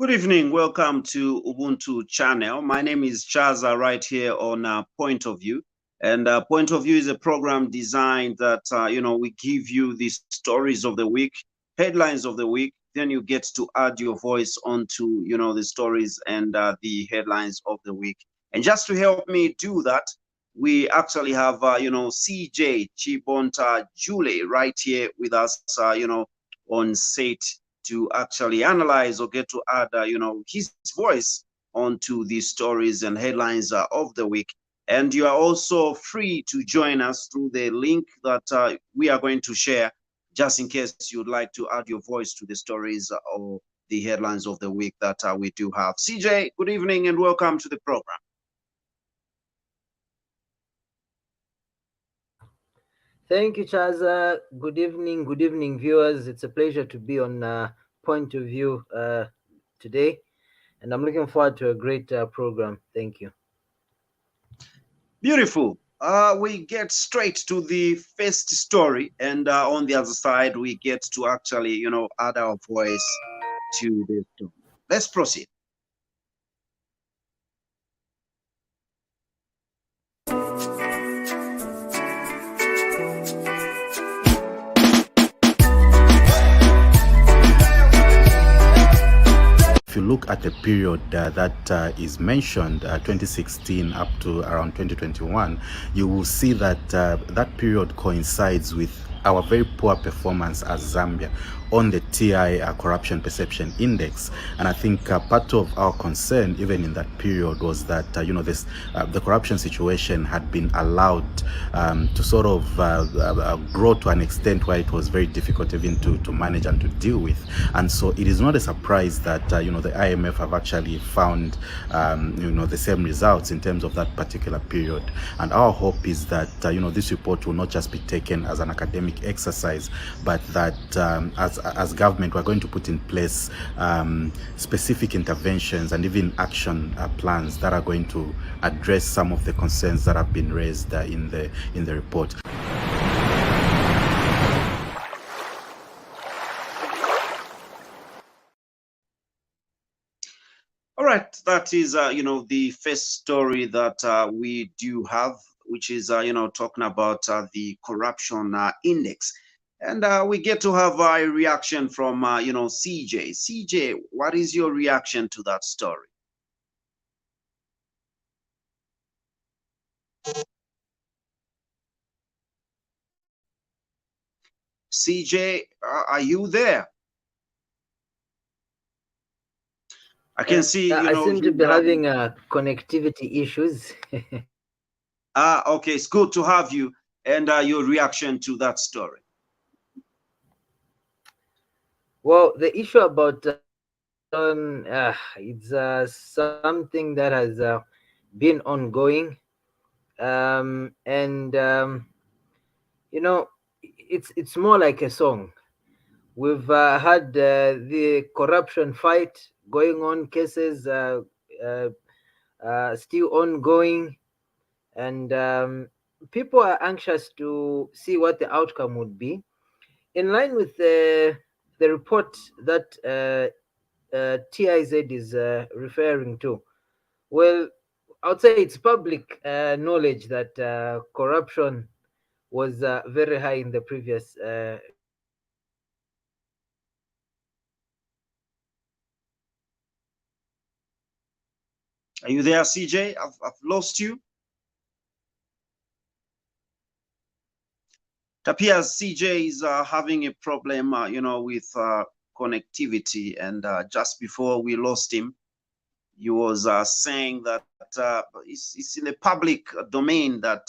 Good evening. Welcome to Ubuntu channel. My name is Chaza right here on Point of View. And Point of View is a program designed that, we give you the stories of the week, headlines of the week. Then you get to add your voice onto, the stories and the headlines of the week. And just to help me do that, we actually have, CJ Chibonta Jule right here with us, on set to actually analyze or get to add, his voice onto the stories and headlines of the week. And you are also free to join us through the link that we are going to share, just in case you'd like to add your voice to the stories or the headlines of the week that we do have. CJ, good evening and welcome to the program. Thank you, Chaza. Good evening, viewers. It's a pleasure to be on Point of View today, and I'm looking forward to a great program. Thank you. Beautiful. We get straight to the first story, and on the other side, we get to actually, add our voice to the story. Let's proceed. If you look at the period that is mentioned, 2016 up to around 2021, you will see that that period coincides with our very poor performance as Zambia on the TI Corruption Perception Index. And I think part of our concern even in that period was that the corruption situation had been allowed to sort of grow to an extent where it was very difficult even to manage and to deal with. And so it is not a surprise that the IMF have actually found the same results in terms of that particular period. And our hope is that this report will not just be taken as an academic exercise, but that as government we're going to put in place specific interventions and even action plans that are going to address some of the concerns that have been raised in the report. All right, that is the first story that we do have, which is talking about the corruption index. And we get to have a reaction from, CJ. CJ, what is your reaction to that story? CJ, are you there? I can see, I seem to be having connectivity issues. Okay, it's good to have you and your reaction to that story. Well, the issue about it's something that has been ongoing, and it's more like a song. We've had the corruption fight going on, cases still ongoing, and people are anxious to see what the outcome would be. In line with the report that TIZ is referring to, well, I would say it's public knowledge that corruption was very high in the previous Are you there, CJ? I've lost you. It appears CJ is having a problem, with connectivity. And just before we lost him, he was saying that it's in the public domain that,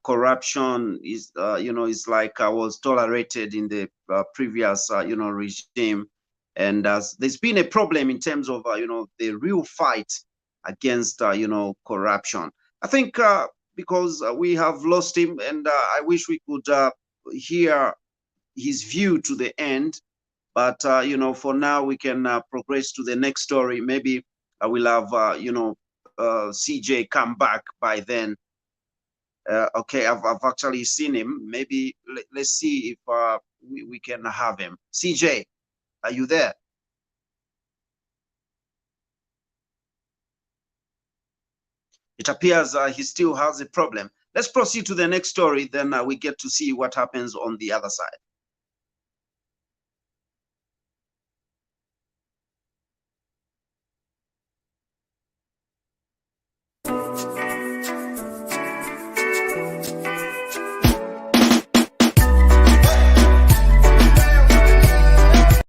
corruption is, is like was tolerated in the previous, regime. And there's been a problem in terms of, the real fight against, corruption. I think because we have lost him, and I wish we could hear his view to the end. But, for now, we can progress to the next story. Maybe I will have, CJ come back by then. Okay, I've actually seen him. Maybe let's see if we can have him. CJ, are you there? it appears he still has a problem. Let's proceed to the next story, then we get to see what happens on the other side.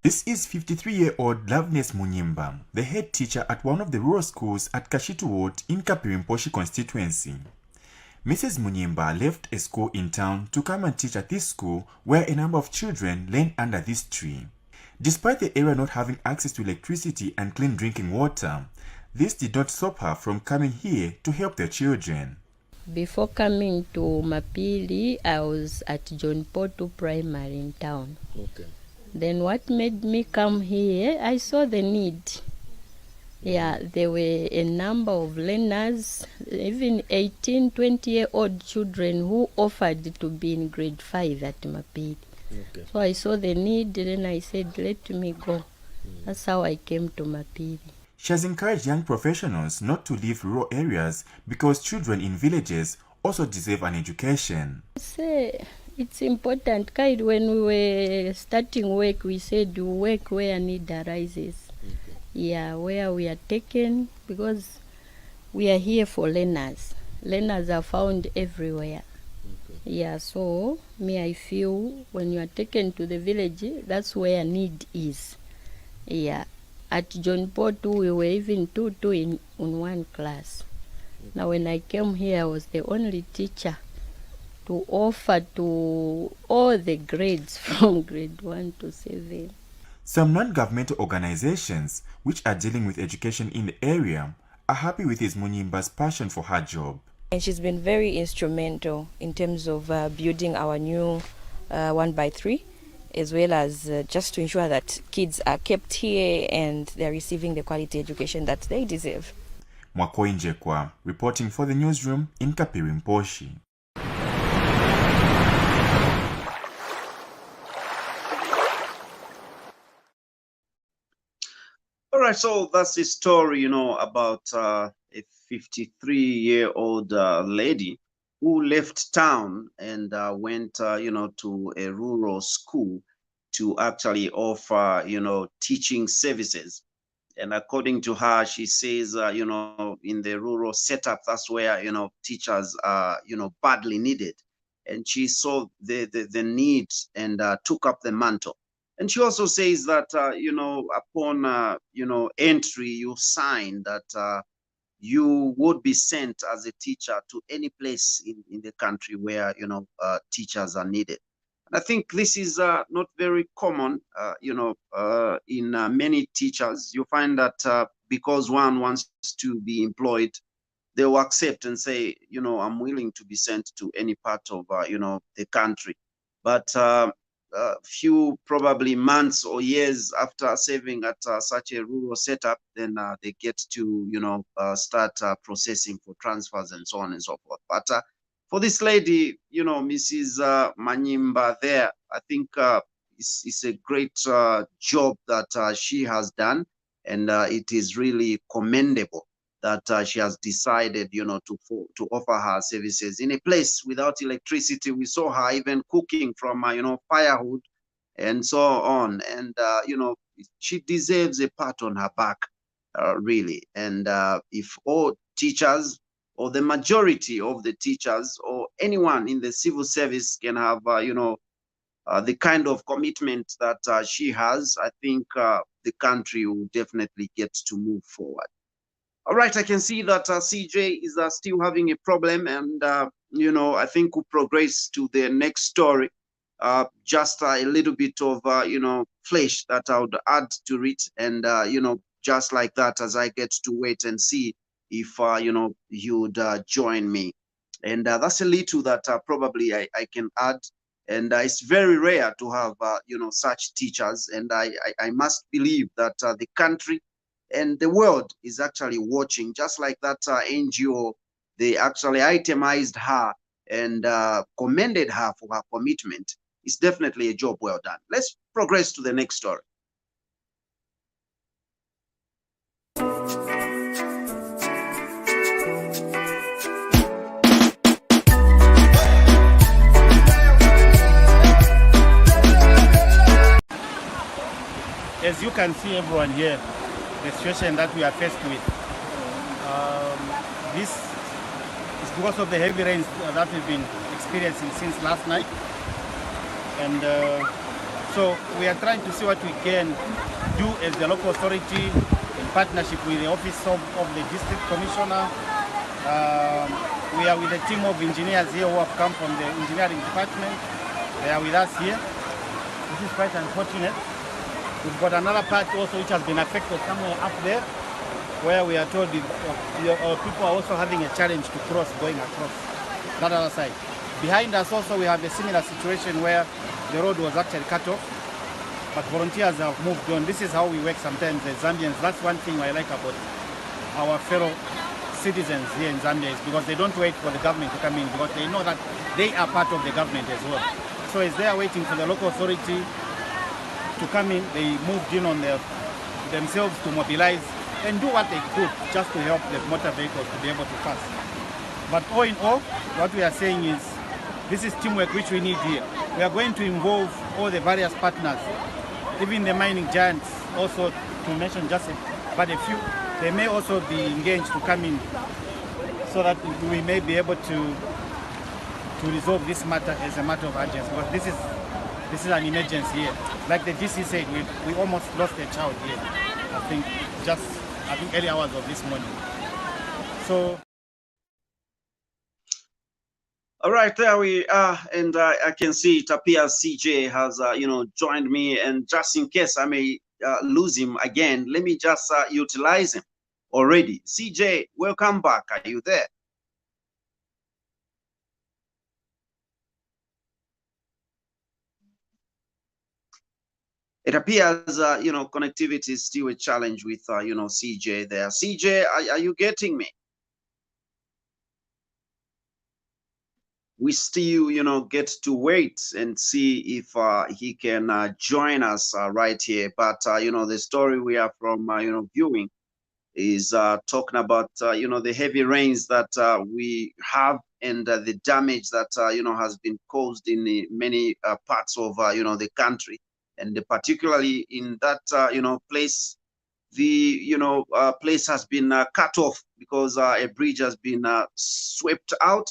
This is 53-year-old Loveness Munyimba, the head teacher at one of the rural schools at Kashitu Ward in Kapirimposhi constituency. Mrs. Munyimba left a school in town to come and teach at this school where a number of children learn under this tree. Despite the area not having access to electricity and clean drinking water, this did not stop her from coming here to help the children. Before coming to Mapili, I was at John Porto Primary in town. Okay. Then what made me come here, I saw the need. Yeah, there were a number of learners, even 18, 20-year-old children who offered to be in grade 5 at Mapili. Okay. So I saw the need, then I said, let me go. That's how I came to Mapili. She has encouraged young professionals not to leave rural areas because children in villages also deserve an education. Say, it's important. Kind when we were starting work, we said work where need arises. Okay. Yeah, where we are taken, because we are here for learners. Learners are found everywhere. Okay. Yeah, so I feel when you are taken to the village, that's where need is. Yeah, at John Porto we were even two in one class. Okay. Now when I came here, I was the only teacher to offer to all the grades from grade 1 to 7. Some non-governmental organizations which are dealing with education in the area are happy with Ms. Munyimba's passion for her job. And she's been very instrumental in terms of building our new 1x3, as well as just to ensure that kids are kept here and they're receiving the quality education that they deserve. Mwakoi Njekwa, reporting for the newsroom in Kapirimposhi. All right, so that's the story, about a 53-year-old lady who left town and went, to a rural school to actually offer, teaching services. And according to her, she says, in the rural setup, that's where, teachers are, badly needed. And she saw the need and took up the mantle. And she also says that, upon, entry, you sign that you would be sent as a teacher to any place in the country where, teachers are needed. And I think this is not very common, in many teachers. You find that because one wants to be employed, they will accept and say, I'm willing to be sent to any part of, the country. But few probably months or years after serving at such a rural setup, then they get to start processing for transfers and so on and so forth. But for this lady, Mrs. Munyimba there, I think it's a great job that she has done, and it is really commendable that she has decided, to offer her services in a place without electricity. We saw her even cooking from, firewood and so on. And, she deserves a pat on her back, really. And if all teachers or the majority of the teachers or anyone in the civil service can have, the kind of commitment that she has, I think the country will definitely get to move forward. All right, I can see that CJ is still having a problem, and I think we'll progress to the next story. Just a little bit of flesh that I would add to it, and just like that, as I get to wait and see if you'd join me. And that's a little that probably I can add. And it's very rare to have such teachers, and I must believe that the country and the world is actually watching. Just like that NGO, they actually itemized her and commended her for her commitment. It's definitely a job well done. Let's progress to the next story. can see everyone here, the situation that we are faced with. This is because of the heavy rains that we've been experiencing since last night. And so we are trying to see what we can do as the local authority in partnership with the office of the district commissioner. We are with a team of engineers here who have come from the engineering department. They are with us here. This is quite unfortunate. We've got another part also which has been affected somewhere up there, where we are told people are also having a challenge to cross, going across that other side. Behind us also we have a similar situation where the road was actually cut off, but volunteers have moved on. This is how we work sometimes as Zambians. That's one thing I like about our fellow citizens here in Zambia, is because they don't wait for the government to come in, because they know that they are part of the government as well. So as they are waiting for the local authority to come in, they moved in on themselves to mobilize and do what they could just to help the motor vehicles to be able to pass. But all in all, what we are saying is this is teamwork which we need here. We are going to involve all the various partners, even the mining giants also, to mention just but a few. They may also be engaged to come in so that we may be able to resolve this matter as a matter of urgency. Because this is an emergency here. Like the DC said, we almost lost a child here. I think early hours of this morning. So. All right, there we are, and I can see it appears CJ has joined me, and just in case I may lose him again, let me just utilize him already. CJ, welcome back. Are you there? It appears connectivity is still a challenge with CJ there. CJ, are you getting me? We still, get to wait and see if he can join us right here. But, the story we are from, viewing is talking about, the heavy rains that we have, and the damage that, has been caused in many parts of, the country. And particularly in that, place, the, place has been cut off because a bridge has been swept out.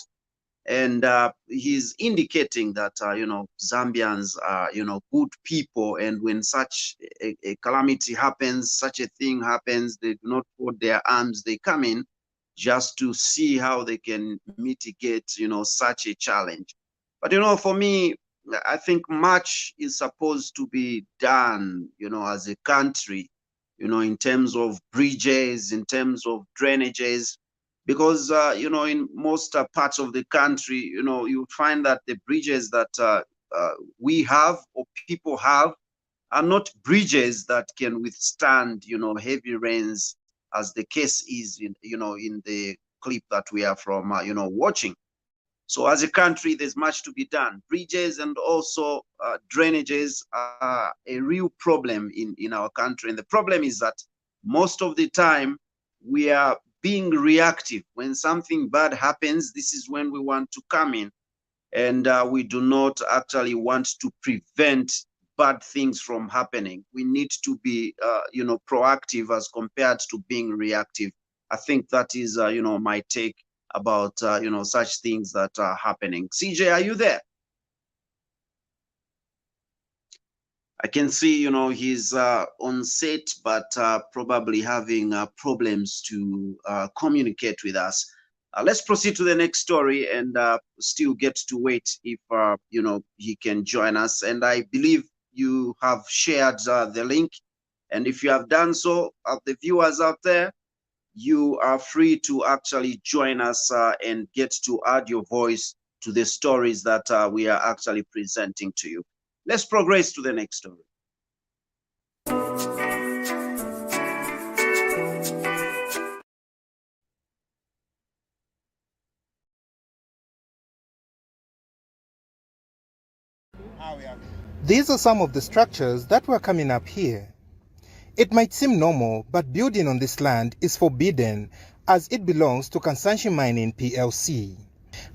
And he's indicating that, Zambians are, good people. And when such a calamity happens, such a thing happens, they do not fold their arms. They come in just to see how they can mitigate, such a challenge. But, for me, I think much is supposed to be done, as a country, in terms of bridges, in terms of drainages. Because, in most parts of the country, you find that the bridges that we have or people have are not bridges that can withstand, heavy rains, as the case is in the clip that we are from, watching. So as a country, there's much to be done. Bridges and also drainages are a real problem in our country. And the problem is that most of the time we are being reactive. When something bad happens, this is when we want to come in, and we do not actually want to prevent bad things from happening. We need to be, proactive as compared to being reactive. I think that is, my take about, such things that are happening. CJ, are you there? I can see, he's on set, but probably having problems to communicate with us. Let's proceed to the next story and still get to wait if, he can join us. And I believe you have shared the link. And if you have done so, the viewers out there, you are free to actually join us and get to add your voice to the stories that we are actually presenting to you. Let's progress to the next story. These are some of the structures that were coming up here. It might seem normal, but building on this land is forbidden as it belongs to Kansanshi Mining PLC.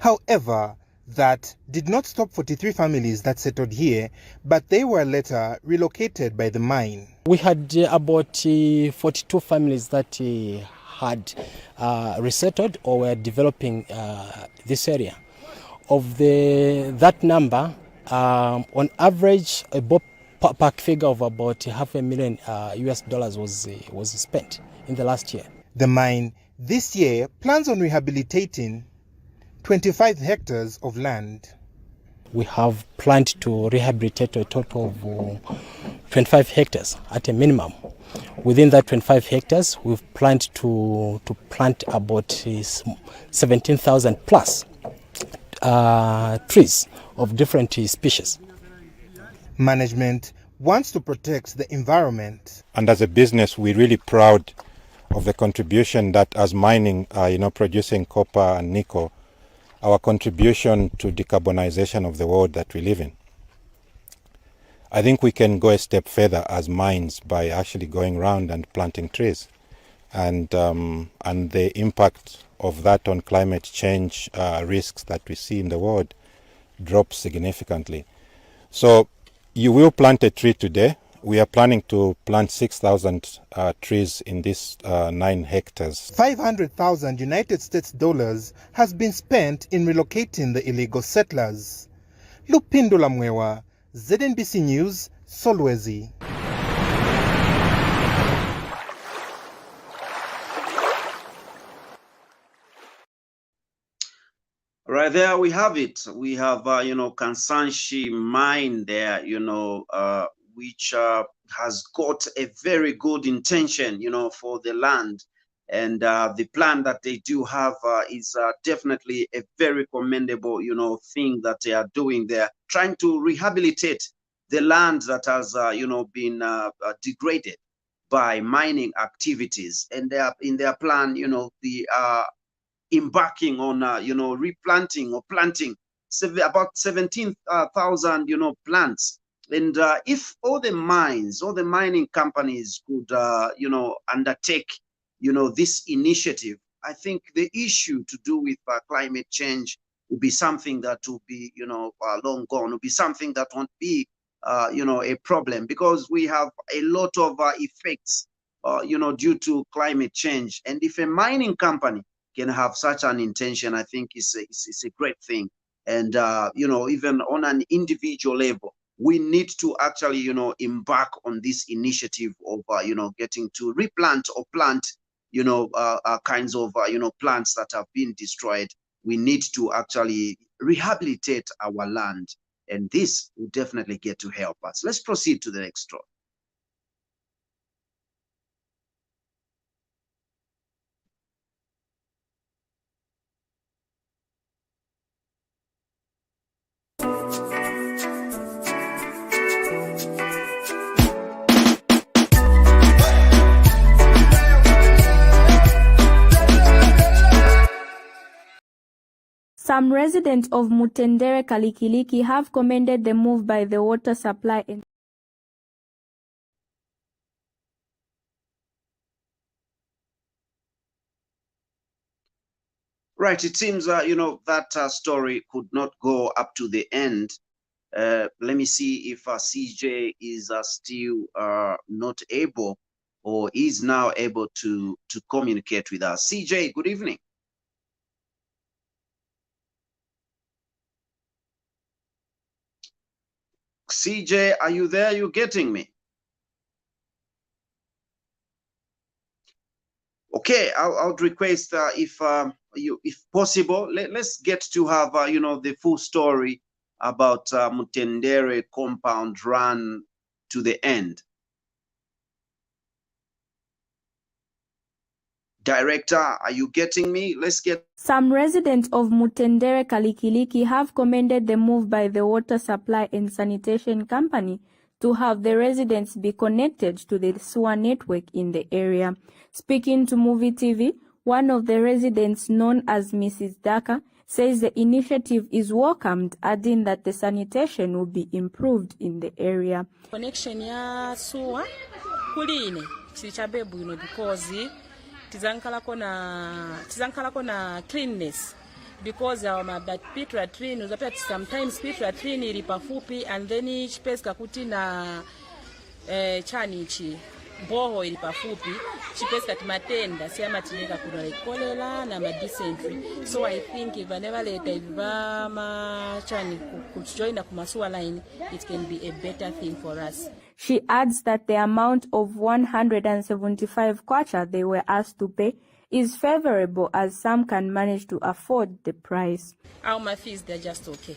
However, That did not stop 43 families that settled here, but they were later relocated by the mine. We had about 42 families that had resettled or were developing this area. Of that number, on average, a ballpark figure of about $500,000 US was spent in the last year. The mine this year plans on rehabilitating 25 hectares of land. We have planned to rehabilitate a total of 25 hectares at a minimum. Within that 25 hectares, we've planned to plant about 17,000 plus trees of different species. Management wants to protect the environment. And as a business, we're really proud of the contribution that as mining, producing copper and nickel, our contribution to decarbonization of the world that we live in. I think we can go a step further as mines by actually going around and planting trees, and the impact of that on climate change risks that we see in the world drops significantly. So you will plant a tree today. We are planning to plant 6,000 trees in this 9 hectares. 500,000 United States dollars has been spent in relocating the illegal settlers. Lupindula Mwewa, ZNBC News, Solwezi. Right there we have it. We have, Kansanshi mine there, which has got a very good intention, for the land. And the plan that they do have is definitely a very commendable, thing that they are doing there, trying to rehabilitate the land that has, been degraded by mining activities. And they are in their plan, the embarking on, replanting or planting about 17,000, plants. And if all the mining companies could, undertake, this initiative, I think the issue to do with climate change will be something that will be, long gone. Will be something that won't be, a problem, because we have a lot of effects, due to climate change. And if a mining company can have such an intention, I think it's a great thing. And, even on an individual level, we need to actually, embark on this initiative of, getting to replant or plant, kinds of, plants that have been destroyed. We need to actually rehabilitate our land. And this will definitely get to help us. Let's proceed to the next story. Some residents of Mutendere Kalikiliki have commended the move by the water supply and Right, it seems that story could not go up to the end. Let me see if CJ is still not able, or is now able to communicate with us. CJ, good evening. CJ, are you there? You getting me? Okay, I would request if possible, let's get to have the full story about Mutendere compound run to the end. Director, are you getting me? Let's get. Some residents of Mutendere Kalikiliki have commended the move by the water supply and sanitation company to have the residents be connected to the sewer network in the area. Speaking to Movie TV, one of the residents, known as Mrs. Daka, says the initiative is welcomed, adding that the sanitation will be improved in the area. Connection ya sewer kuline chichabebu because tizankalako na cleanness because but pit latrine uzapata sometimes pit latrine ili pafupi and then chipesika kuti na chanichi boho ili pafupi chipesika timatenda siyama tineka kuna like cholera na dysentery. So I think if never later if chani kujoin kumasuwa line, it can be a better thing for us. She adds that the amount of 175 kwacha they were asked to pay is favorable as some can manage to afford the price. Our fees, they're just okay.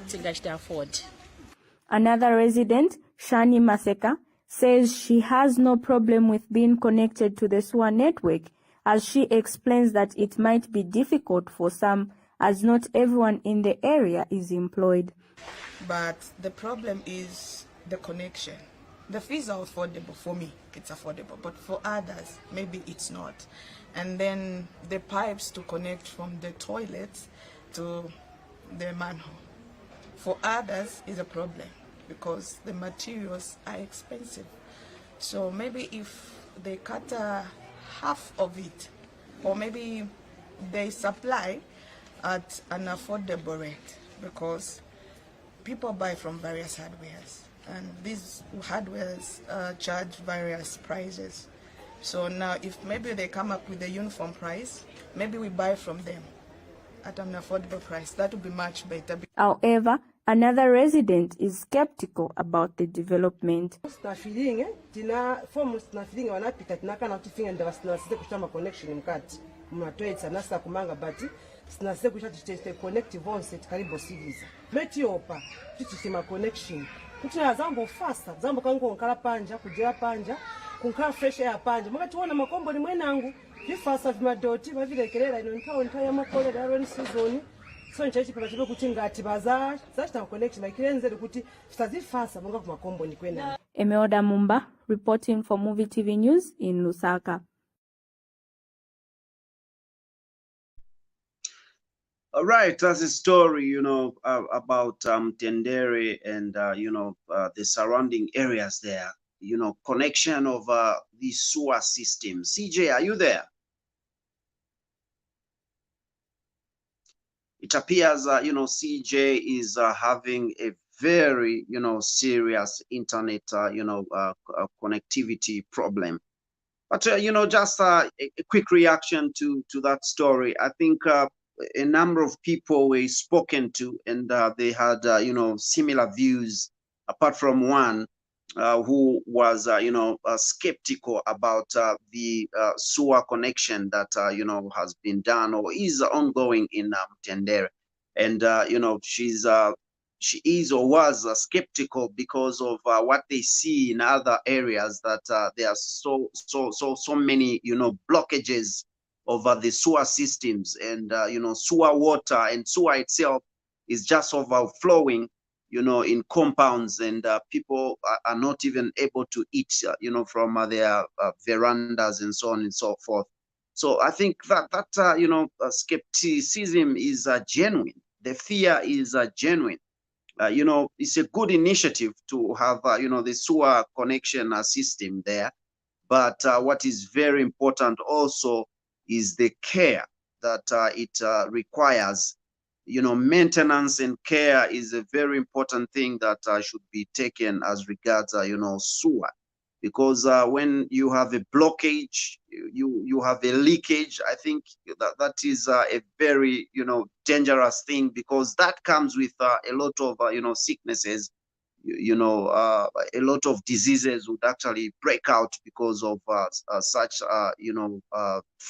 They afford. Another resident, Shani Maseka, says she has no problem with being connected to the sewer network, as she explains that it might be difficult for some as not everyone in the area is employed. But the problem is the connection. The fees are affordable for me, it's affordable, but for others, maybe it's not. And then the pipes to connect from the toilets to the manhole. For others is a problem because the materials are expensive. So maybe if they cut half of it, or maybe they supply at an affordable rate, because people buy from various hardwares. And these hardwares charge various prices. So now if maybe they come up with a uniform price, maybe we buy from them at an affordable price. That would be much better. However, another resident is skeptical about the development. Kutina zambo faster, zambo kangu onkala panja, kujela panja, kunkala fresh air panja. Mwaka tuwana makombo ni mwenangu, fasa vimadoti, mavile kelera, inonika ya makole, daroni seasoni. So nchaichi pepatibe kutinga atibaza, zachita connection, kilenze kuti fitazi fasa, mwanga kumakombo ni kwenda. Emeoda Mumba, reporting for Movie TV News in Lusaka. All right, that's a story, about Tendere and, the surrounding areas there, connection of the sewer system. CJ, are you there? It appears, CJ is having a very, serious internet, connectivity problem. But, just a quick reaction to that story. I think a number of people were spoken to, and they had, similar views, apart from one who was, skeptical about the sewer connection that, has been done or is ongoing in Tendere. And, she is or was skeptical because of what they see in other areas, that there are so many, blockages over the sewer systems, and sewer water and sewer itself is just overflowing, in compounds, and people are not even able to eat, from their verandas and so on and so forth. So I think that skepticism is genuine. The fear is genuine. It's a good initiative to have, the sewer connection system there, but what is very important also is the care that it requires. Maintenance and care is a very important thing that should be taken as regards, sewer, because when you have a blockage, you have a leakage. I think that is a very, dangerous thing, because that comes with a lot of, sicknesses. A lot of diseases would actually break out because of such,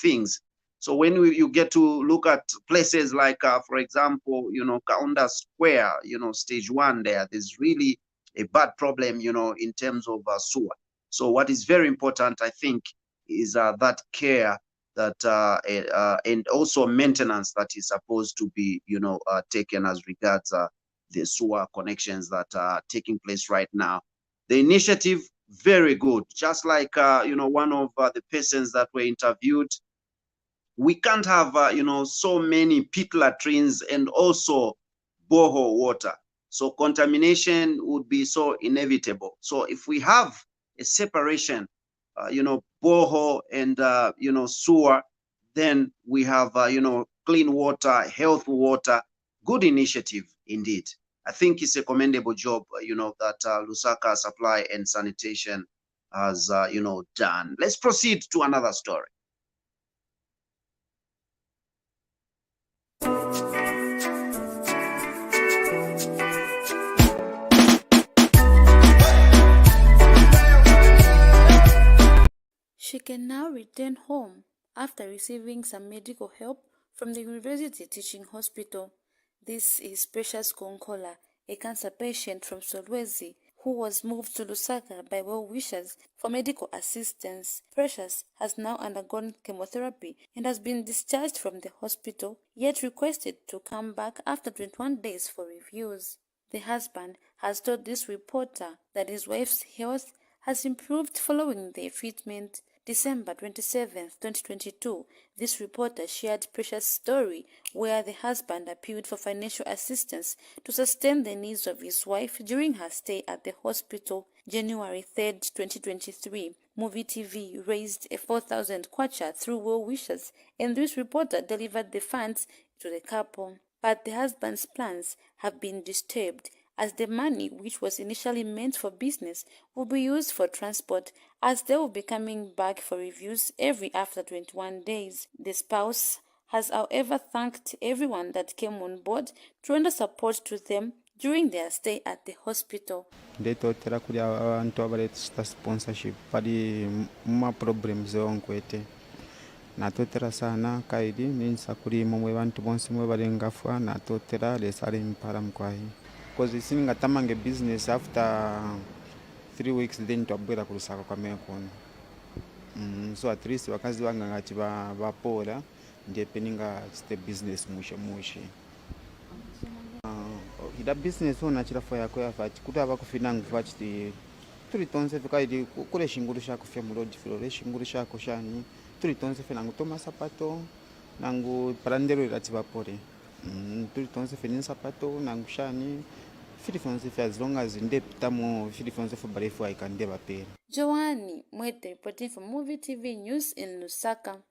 things. So when you get to look at places like, for example, Kaunda Square, stage 1 there's really a bad problem, in terms of sewer. So what is very important, I think, is that care that and also maintenance that is supposed to be, taken as regards the sewer connections that are taking place right now. The initiative, very good. Just like, one of the persons that were interviewed, we can't have, so many pit latrines and also borehole water. So contamination would be so inevitable. So if we have a separation, borehole and, sewer, then we have, clean water, health water. Good initiative indeed. I think it's a commendable job, that Lusaka Supply and Sanitation has, done. Let's proceed to another story. She can now return home after receiving some medical help from the University Teaching Hospital. This is Precious Konkola, a cancer patient from Solwezi, who was moved to Lusaka by well-wishers for medical assistance. Precious has now undergone chemotherapy and has been discharged from the hospital, yet requested to come back after 21 days for reviews. The husband has told this reporter that his wife's health has improved following their treatment. December 27, 2022, this reporter shared Precious' story where the husband appealed for financial assistance to sustain the needs of his wife during her stay at the hospital. January 3, 2023, Movie TV raised a 4,000 kwacha through well-wishers, and this reporter delivered the funds to the couple. But the husband's plans have been disturbed, as the money, which was initially meant for business, will be used for transport, as they will be coming back for reviews every after 21 days. The spouse has, however, thanked everyone that came on board to render support to them during their stay at the hospital. Ndetotera kuri abantu abaleta sponsorship pali muma problems onkwete natotera sana kaidi ninsa kuri mumwe bantu bonse mwe balengafwa natotera lesale mpala mkwahi because sininga tamange business after 3 weeks then twabwera ku Lusaka kwa mekona so at least wakazi wanga ngati bapola ndiye peninga ste business mushe ida business ona chirafo yako yafati kuti abakufina nguvachiti turi tonse fikaidi kule shinguru shako fya mulodi flore shinguru shako shani turi tonse fe nangu toma sapato nangu parandero irati vapore turi tonse fe ni sapato nangu shani filifonse fe as long as ndepitamo filifonse fe barefu aikande bapera. Joanne Mwete reporting for Movie TV News in Lusaka.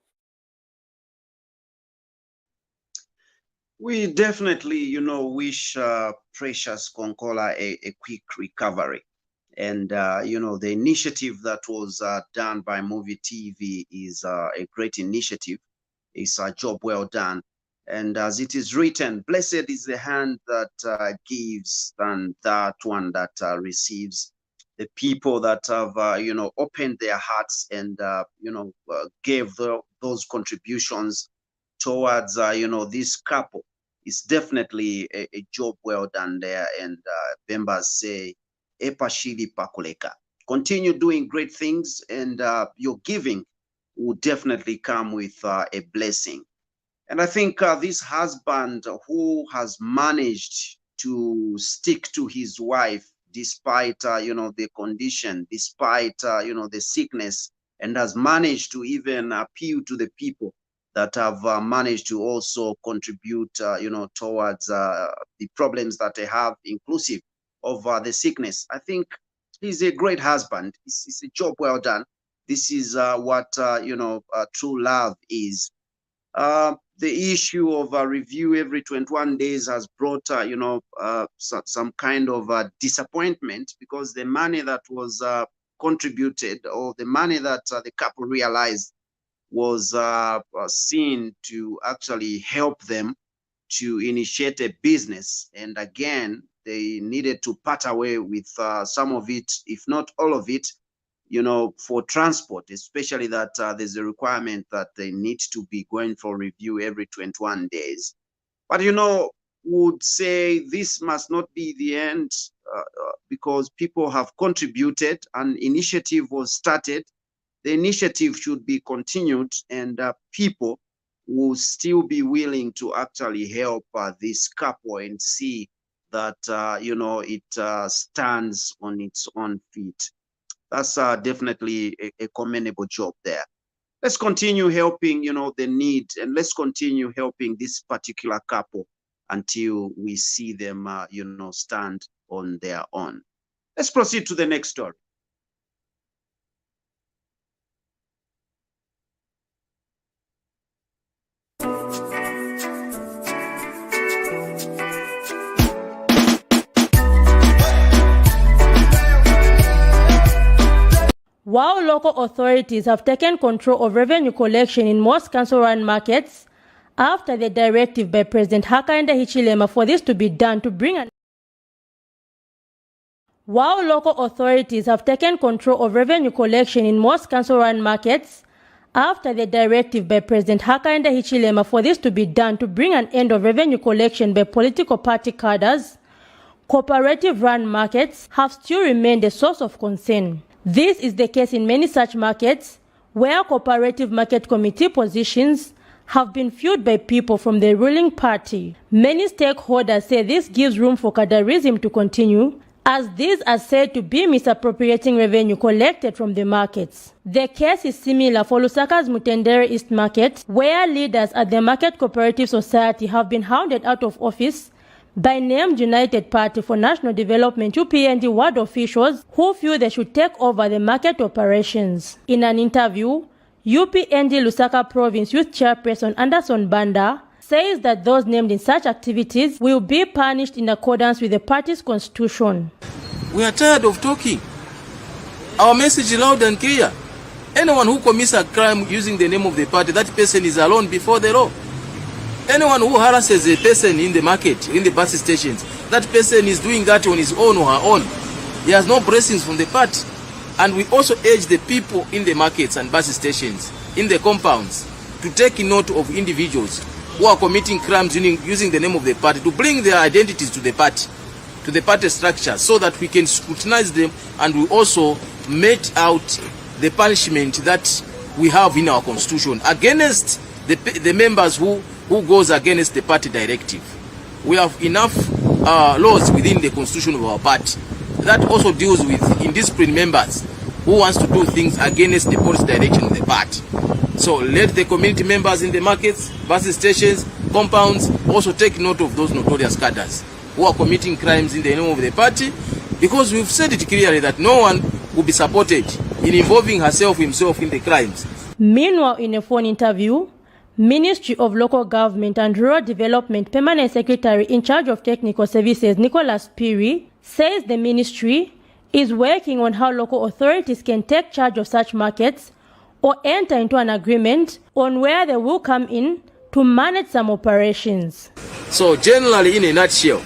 We definitely, wish Precious Konkola a quick recovery. And, the initiative that was done by Movie TV is a great initiative. It's a job well done. And as it is written, blessed is the hand that gives than that one that receives. The people that have, opened their hearts and, gave those contributions towards, this couple. It's definitely a job well done there. And members say, Epashili Pakuleka. Continue doing great things, and your giving will definitely come with a blessing. And I think this husband who has managed to stick to his wife despite, the condition, despite, the sickness, and has managed to even appeal to the people that have managed to also contribute, towards the problems that they have, inclusive of the sickness. I think he's a great husband. It's a job well done. This is what, true love is. The issue of a review every 21 days has brought, some kind of disappointment, because the money that was contributed, or the money that the couple realized, was seen to actually help them to initiate a business. And again, they needed to part away with some of it, if not all of it, for transport, especially that there's a requirement that they need to be going for review every 21 days. But, would say this must not be the end, because people have contributed, an initiative was started. The initiative should be continued, and people will still be willing to actually help this couple and see that, it stands on its own feet. That's definitely a commendable job there. Let's continue helping, the need, and let's continue helping this particular couple until we see them, stand on their own. Let's proceed to the next story. While local authorities have taken control of revenue collection in most council-run markets, after the directive by President Hakainde Hichilema for this to be done to bring an While local authorities have taken control of revenue collection in most council-run markets, after the directive by President Hakainde Hichilema for this to be done to bring an end of revenue collection by political party cadres, cooperative-run markets have still remained a source of concern. This is the case in many such markets where cooperative market committee positions have been filled by people from the ruling party. Many stakeholders say this gives room for cadreism to continue, as these are said to be misappropriating revenue collected from the markets. The case is similar for Lusaka's Mutendere East Market, where leaders at the Market Cooperative Society have been hounded out of office by named United Party for National Development UPND ward officials who feel they should take over the market operations. In an interview, UPND Lusaka Province Youth Chairperson Anderson Banda says that those named in such activities will be punished in accordance with the party's constitution. We are tired of talking. Our message is loud and clear. Anyone who commits a crime using the name of the party, that person is alone before the law. Anyone who harasses a person in the market, in the bus stations, that person is doing that on his own or her own. He has no blessings from the party. And we also urge the people in the markets and bus stations, in the compounds, to take note of individuals who are committing crimes using the name of the party, to bring their identities to the party structure, so that we can scrutinize them and we also mete out the punishment that we have in our constitution against the members who goes against the party directive. We have enough laws within the constitution of our party that also deals with indisciplined members who wants to do things against the policy direction of the party. So let the community members in the markets, bus stations, compounds also take note of those notorious cadres who are committing crimes in the name of the party, because we've said it clearly that no one will be supported in involving himself in the crimes. Meanwhile, in a phone interview, Ministry of Local Government and Rural Development Permanent Secretary in charge of Technical Services Nicholas Piri says the ministry is working on how local authorities can take charge of such markets or enter into an agreement on where they will come in to manage some operations. So generally, in a nutshell,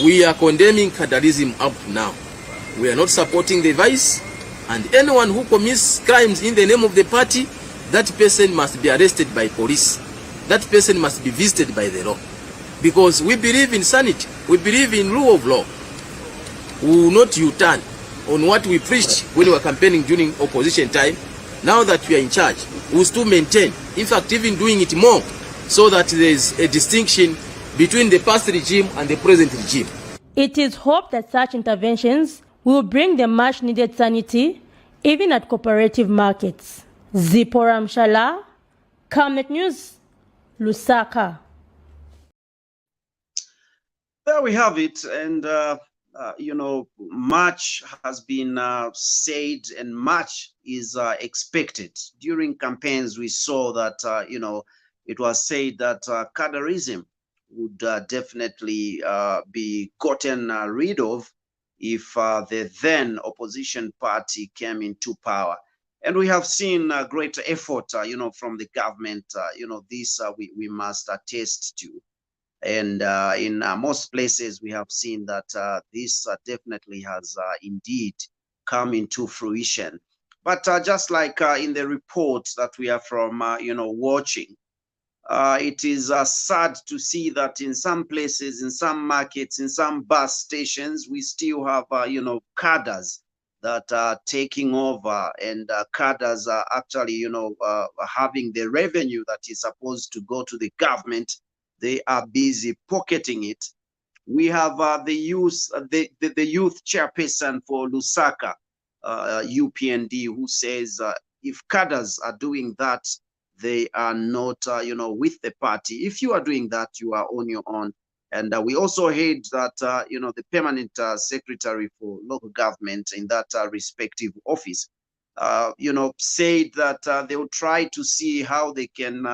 we are condemning cadreism up to now. We are not supporting the vice, and anyone who commits crimes in the name of the party, that person must be arrested by police. That person must be visited by the law. Because we believe in sanity. We believe in rule of law. We will not U-turn on what we preached when we were campaigning during opposition time. Now that we are in charge, we will still maintain, in fact even doing it more, so that there is a distinction between the past regime and the present regime. It is hoped that such interventions will bring the much needed sanity even at cooperative markets. Zipporah Mshala, Camnet News, Lusaka. There we have it, and much has been said and much is expected. During campaigns, we saw that, it was said that cadreism would definitely be gotten rid of if the then opposition party came into power. And we have seen great effort, from the government. This we must attest to. And in most places, we have seen that this definitely has indeed come into fruition. But just like in the report that we are from, watching, it is sad to see that in some places, in some markets, in some bus stations, we still have, cadres that are taking over, and cadres are actually, having the revenue that is supposed to go to the government. They are busy pocketing it. We have the youth chairperson for Lusaka, UPND, who says if cadres are doing that, they are not, with the party. If you are doing that, you are on your own. And we also heard that, the permanent secretary for local government in that respective office, said that they will try to see how they can,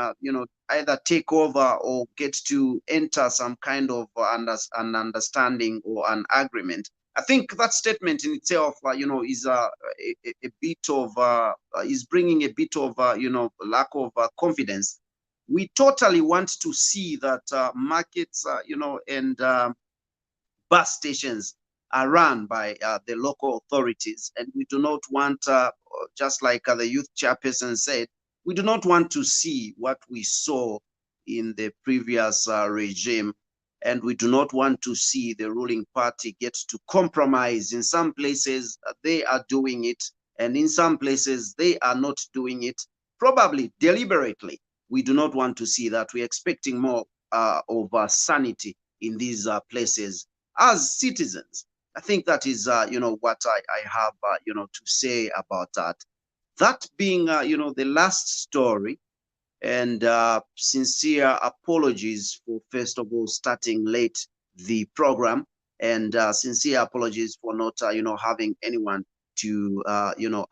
either take over or get to enter some kind of an understanding or an agreement I think that statement in itself, is a bit of is bringing a bit of lack of confidence. We totally want to see that markets, and bus stations are run by the local authorities, and we do not want, just like the youth chairperson said, we do not want to see what we saw in the previous regime, and we do not want to see the ruling party get to compromise. In some places they are doing it, and in some places they are not doing it, probably deliberately. We do not want to see that. We're expecting more of sanity in these places as citizens. I think that is what I have to say about that. That being the last story, and sincere apologies for, first of all, starting late the program, and sincere apologies for not having anyone to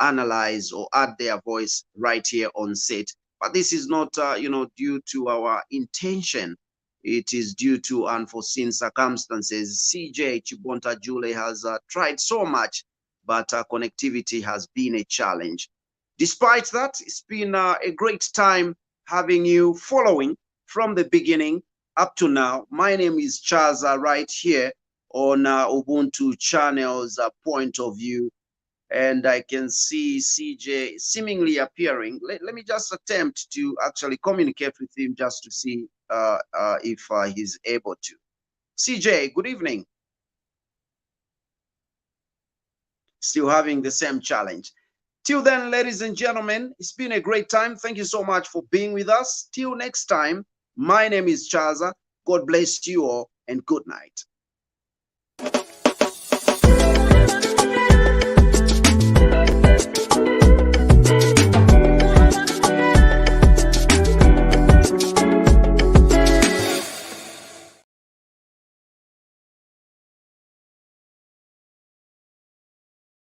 analyze or add their voice right here on set. But this is not due to our intention. It is due to unforeseen circumstances. CJ Chibonta Jule has tried so much, but connectivity has been a challenge. Despite that, it's been a great time having you following from the beginning up to now. My name is Chaza, right here on Ubuntu Channel's Point of View. And I can see CJ seemingly appearing. Let me just attempt to actually communicate with him just to see if he's able to. CJ, good evening. Still having the same challenge. Till then, ladies and gentlemen, it's been a great time. Thank you so much for being with us. Till next time, my name is Chaza. God bless you all, and good night.